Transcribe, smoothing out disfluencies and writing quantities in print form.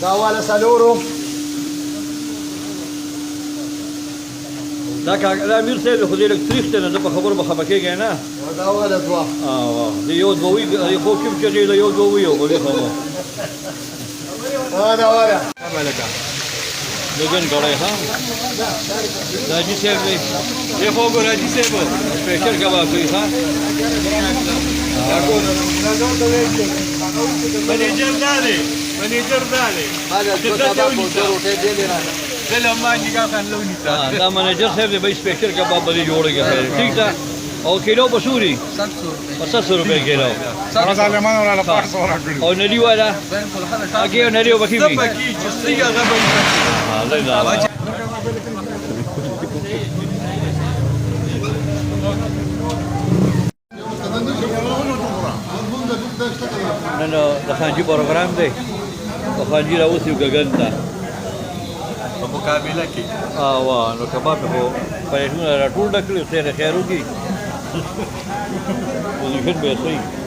دا ولا سالورو دا امیر صاحب خو دې الکتریک ته نه په خبرو به خفه کېږي نه دا ولا دوه د یو دوی خو کوم چې دی یو دوی یو ولې خو دا ولا ملکه لګن غړای ها راجی صاحب دی یو خو راجی صاحب سپیشل کباب کوي ها منیجر دالي هذا الكتاب بوزرو تدي لنا دا منیجر صاحب دی به سپیشل کباب باندې جوړیږي ٹھیک ده او کیلو بسوري 700 روپے کیلو ظالمان ولا 500 راکړي او نری والا بالکل اګه نری وبکی سب کی جستي هغه الله نن د خانجي پروګرام دی او خانجي راوځي ګګنتا په مقابله کې واه نو کباب په پېښونه راټول ډکړي سره خیرو کی پوزیشن به صحیح